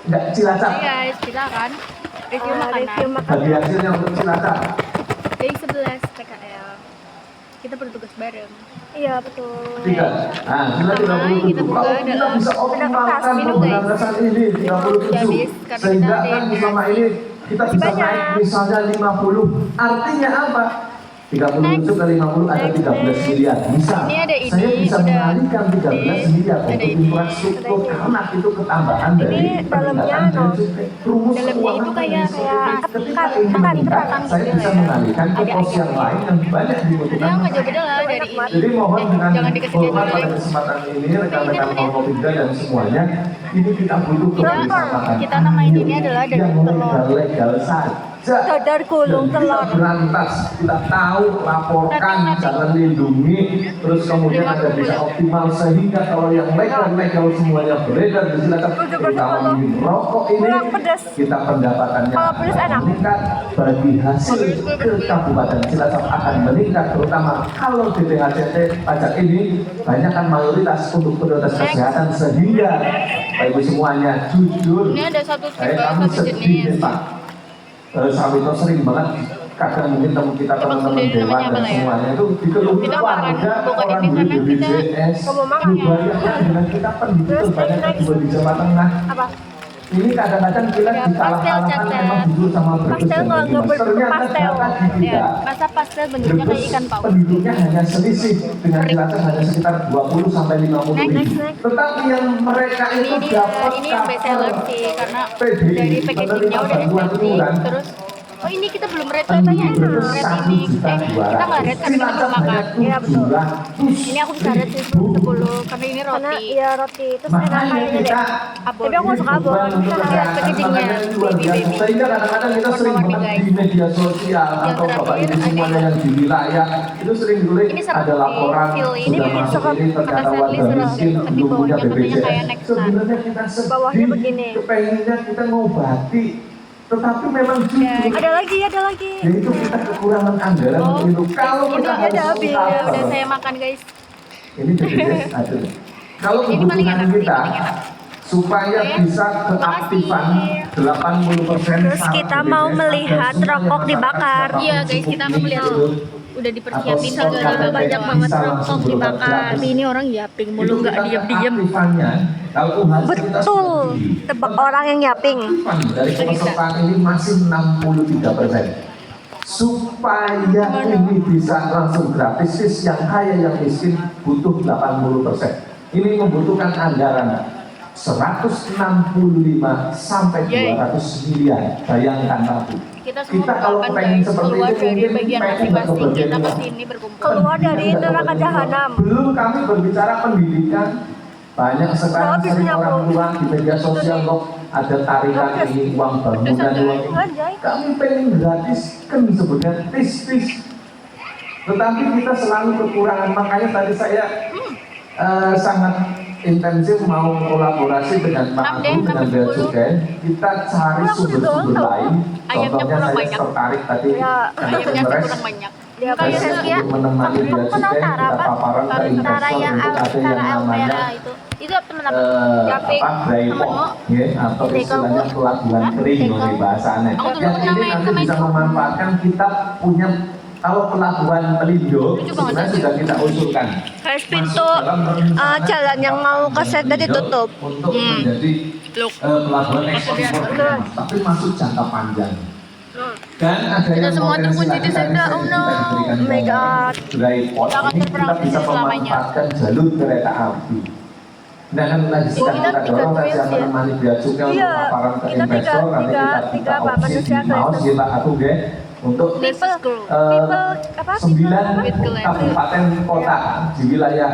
Enggak, Cilacap. Hai guys, kita akan review makanan Bagi hasilnya untuk Cilacap. dari 11 PKL. Kita bertugas bareng. Iya betul. 3. Nah, sila Pertama, 37. kita buka Kalau kita adalah bisa optimalkan minum, guys. pemberantasan ini 37. Jadi, karena Sehingga kita kan ada selama ini kita bisa banyak. naik misalnya 50. Artinya apa? 37 kali 50 ada 13 miliar. Bisa. Ini ada ini, Saya bisa udah mengalihkan 13 miliar ada untuk ini, infrastruktur karena itu ketambahan Ini dari dalamnya, peningkatan no. rumus Dalamnya keuangan itu kayak ketika ketan, ini ketan, meningkat, ketan saya gitu bisa ya. mengalihkan ke Ada pos yang ayamnya. lain yang banyak dibutuhkan. Dia nggak jauh beda lah dari ini. Jadi mohon dengan Jangan dikasih hormat dia pada dulu. kesempatan ini rekan-rekan Forkopimda dan semuanya, ini kita butuh kebersamaan. Kita namain ini adalah yang dadar telur. legal saja. Dadar gulung Dan telur. Kita berantas, kita tahu, laporkan, jangan lindungi, terus kemudian ada bisa optimal sehingga kalau yang legal semuanya beredar di Cilacap, terutama di rokok ini, Kurang pedas. kita pendapatannya Kalau pedas akan enak. meningkat, bagi hasil ke Kabupaten Cilacap akan meningkat, terutama kalau DPHCT pajak ini banyak kan mayoritas untuk prioritas kesehatan sehingga Bapak Ibu semuanya jujur, Ini ada satu tipe, kami satu sedih jenis. nih, Pak. Sawit itu sering banget kadang mungkin kita teman-teman sendiri dewan namanya dan apa ya? semuanya itu dikeluhkan Kita warga makan bukan orang ini karena di kita BPJS Kamu makan ya? dibayarkan dengan kita pendidik Terus banyak next. juga di Jawa Tengah. Apa? Ini kadang-kadang kita Ya, dikalah-kalahkan pastel, memang jujur sama Brebes Pastel dan nggak Banyumas. berbentuk Ternyata pastel. data di Ya, kita masa pastel bentuknya kayak ikan paus. penduduknya hanya selisih dengan Cilacap hanya sekitar 20 sampai 50 ribu. Next. Tetapi yang mereka itu dapat Ini yang best seller sih karena PDI, dari packagingnya udah penerima bantuan estetik. iuran. Terus oh ini kita belum red katanya enak. Red ini kita nggak red karena kita belum makan. Iya, betul. Ini aku bisa red sih 10 karena ini Karena roti. iya roti terus enak Makanya kayaknya deh. kita Tapi aku suka abon. lihat packagingnya, baby. sehingga kadang-kadang kita sering Warna-warni, banget guys. di media sosial Yang atau bapak terakhir ibu semuanya ada yang di wilayah itu sering dulu Ini serem ada sih, laporan feel sudah ini masuk serem. ini ternyata Kata warga Sally miskin serem, tapi belum punya bawahnya katanya kayak BPJS. next Sebenarnya kita sedih, Bawahnya begini. kepengennya kita ngobati, tetapi memang jujur Ada lagi. yaitu kita kekurangan anggaran Oh, untuk itu. Kalau ini kita udah harus habis. Ya, cover, udah saya makan guys. ini BPJS ada. Kalau Ini paling kebutuhan enak sih, kita paling enak. supaya Oke. bisa keaktifan 80% Terus kita mau melihat rokok dibakar. Iya guys, kita akan melihat udah dipersiapin segala banyak banget rokok dibakar. Tapi ini orang yaping mulu nggak diem-diem. Betul. Tebak orang yang yaping. Dari pesertaan ini masih 63%. Supaya ini bisa langsung gratis, yang kaya yang miskin butuh 80%. Ini membutuhkan anggaran 165 sampai 200 miliar. Bayangkan Pak. Kita semua kalau berkapan pengen guys seperti keluar itu dari mungkin bagian pengen nggak masing-masing. kebagian Kita uang. kesini berkumpul. Keluar dari neraka jahanam. Belum kami berbicara pendidikan, banyak sekarang Habis sering nyambung. orang tua di media sosial kok ada tarikan ini uang bangunan uang ini. Anjay. Kami pengen gratis kan sebenarnya tis. Tetapi kita selalu kekurangan, makanya tadi saya sangat intensif mau kolaborasi dengan Pak Agung, dengan Bea Cukai. Kita cari sumber-sumber lain. Ayamnya Contohnya kurang saya banyak. tertarik tadi Ya, ada Ayamnya sih Kongres. kurang banyak. Dia Kayak kayak saya Saskia. menemani Bea Kamu kenal Cukai, Tara, kita Pak? paparan ke Tara investor yang untuk ada yang Tara namanya Almera itu apa Yaping. dryport, ya, atau istilahnya pelabuhan kering oleh bahasanya. Aku dulu Yang pernah ini main nanti sama bisa itu. memanfaatkan kita punya kalau pelabuhan Pelindo Lucu banget sebenarnya ya. sudah kita usulkan. Guys, pintu Masuk dalam rencana jalan yang mau ke Senda ditutup. untuk menjadi Look. pelabuhan ekspor impor, tapi masuk jangka panjang. Dan ada Kita yang semua potensi terkunci lagi di tadi Senda, saya oh no. diberikan Oh my God. dryport Kita akan ini berperang kita bisa selamanya. memanfaatkan jalur kereta api. Nah kan lagi sedang kita kita dorong tiga tadi yang twins ya? menemani Bea Cukai untuk Iya, paparan ke kita investor, nanti tiga kita apa, opsi manusia di Maus, Kristen. kita aku untuk People School. Apa? 9 kabupaten kota di wilayah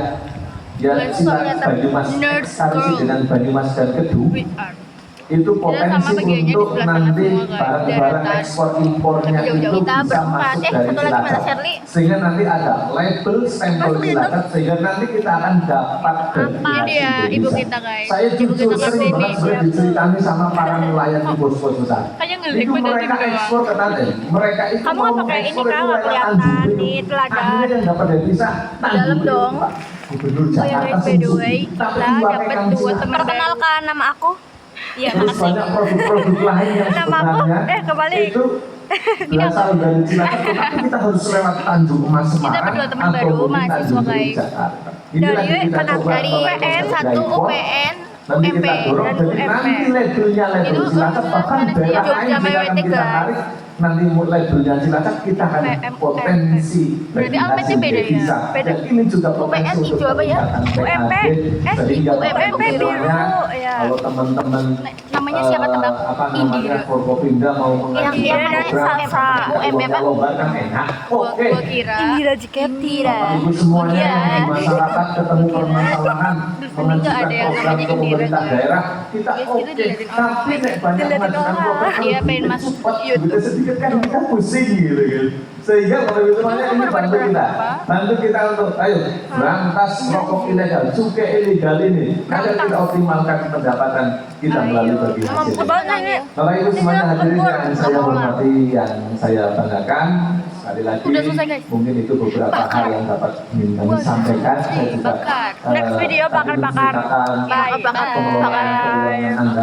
yang Kalian suka Silat, lihat Banyumas, Nerd Sarisi School. dengan Banyumas dan Kedu With art. itu sama potensi bagiannya di untuk sebelah sana nanti semua, guys. barang-barang Deretan. ekspor impornya Tapi jauh-jauh itu kita bisa berempat. masuk dari Satu lagi mana, Cilacap Shirley? sehingga nanti ada label stempel Mas, Cilacap sehingga nanti kita akan dapat Apa dia ibu kita guys? saya Ibu jujur kita sering kesini. banget sebenarnya diceritani sama para nelayan di bos-bos besar Kayak ngelik itu banget mereka di bawah. ekspor ke Tanjung mereka itu Kamu mau nggak pakai ini, ekspor Kak? itu Nggak lewat kelihatan Tanjung di teladan. akhirnya yang dapat devisa Dalam dong. Gubernur Oh ya Jakarta guys, by the way, tapi kita dua dapat rekan dua Cilacap. teman baru. Perkenalkan nama aku. Iya, terus makasih. banyak produk-produk lain yang Namaku, sebenarnya kebalik. itu berasal dari Cilacap, tapi kita harus lewat Tanjung Emas Semarang berdua teman atau baru, mungkin mahasiswa, Tanjung Priok guys. Jakarta. Ini Dari lagi kita anak coba dari UPN, satu UPN, nanti UMP, kita dorong dan jadi UMP. nanti labelnya label Itu Cilacap, bahkan mana sih? daerah lain Jogja, juga akan Mewete, kita guys. tarik. Nanti labelnya Cilacap kita akan UPM, potensi Berarti Almetnya beda ya? devisa. Beda. Dan ini juga UPN potensi untuk hijau apa ya? peningkatan UMP, PAD. Sehingga UMP biru, semuanya, ya. kalau teman-teman Namanya siapa tebak? apa namanya Indira. Forkopimda mau Yang mengajukan dari program Salsa. uangnya lomba kan enak. Oke. Gua kira Indira Jiketi. Bapak Ibu semuanya Iya. yang di masyarakat ketemu permasalahan mengajukan ada yang program namanya ke pemerintah Indira. daerah kita Itu oke, dilihatin orang. tapi nek banyak Dilihatin mengajukan orang. program Iya, kalau pengen duitnya masuk cepat, YouTube. duitnya sedikit kan kita pusing gitu kan. Sehingga Bapak Ibu semuanya ini bantu kita, bantu kita untuk ayo berantas rokok ilegal, cukai ilegal ini. Ayo kita optimalkan pendapatan kita melalui bagi hasil. Bapak Ibu semuanya hadirin yang saya hormati, yang saya banggakan, sekali lagi Udah selesai, guys. mungkin itu beberapa hal yang dapat ingin kami sampaikan. Saya juga Bakar. Next video bakar-bakar. tadi menceritakan Bye. pengelolaan keuangan Anda